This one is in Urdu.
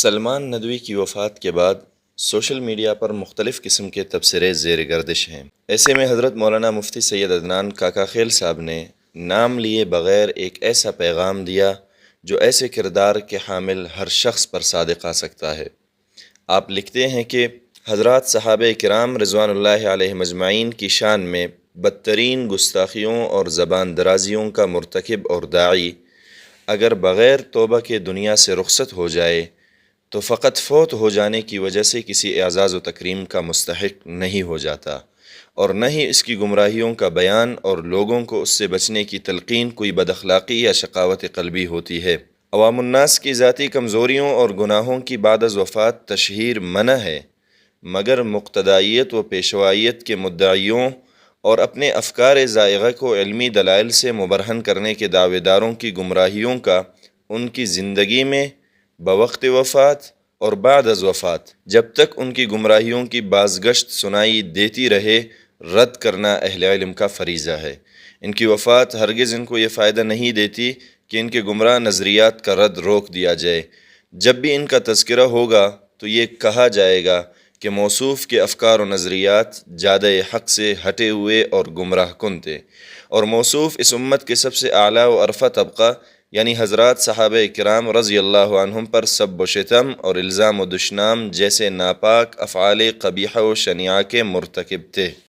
سلمان ندوی کی وفات کے بعد سوشل میڈیا پر مختلف قسم کے تبصرے زیر گردش ہیں۔ ایسے میں حضرت مولانا مفتی سید عدنان کاکا خیل صاحب نے نام لیے بغیر ایک ایسا پیغام دیا جو ایسے کردار کے حامل ہر شخص پر صادق آ سکتا ہے۔ آپ لکھتے ہیں کہ حضرات صحابہ کرام رضوان اللہ علیہ مجمعین کی شان میں بدترین گستاخیوں اور زبان درازیوں کا مرتکب اور داعی اگر بغیر توبہ کے دنیا سے رخصت ہو جائے تو فقط فوت ہو جانے کی وجہ سے کسی اعزاز و تکریم کا مستحق نہیں ہو جاتا، اور نہ ہی اس کی گمراہیوں کا بیان اور لوگوں کو اس سے بچنے کی تلقین کوئی بد اخلاقی یا شقاوت قلبی ہوتی ہے۔ عوام الناس کی ذاتی کمزوریوں اور گناہوں کی بعد از وفات تشہیر منع ہے، مگر مقتدائیت و پیشوائیت کے مدعیوں اور اپنے افکار زائغہ کو علمی دلائل سے مبرہن کرنے کے دعوے داروں کی گمراہیوں کا ان کی زندگی میں بوقت وفات اور بعد از وفات جب تک ان کی گمراہیوں کی بازگشت سنائی دیتی رہے رد کرنا اہل علم کا فریضہ ہے۔ ان کی وفات ہرگز ان کو یہ فائدہ نہیں دیتی کہ ان کے گمراہ نظریات کا رد روک دیا جائے۔ جب بھی ان کا تذکرہ ہوگا تو یہ کہا جائے گا کہ موصوف کے افکار و نظریات جادہ حق سے ہٹے ہوئے اور گمراہ کن تھے، اور موصوف اس امت کے سب سے اعلیٰ و ارفع طبقہ یعنی حضرات صحابہ کرام رضی اللہ عنہم پر سب و شتم اور الزام و دشنام جیسے ناپاک افعال قبیحہ و شنیعہ کے مرتکب تھے۔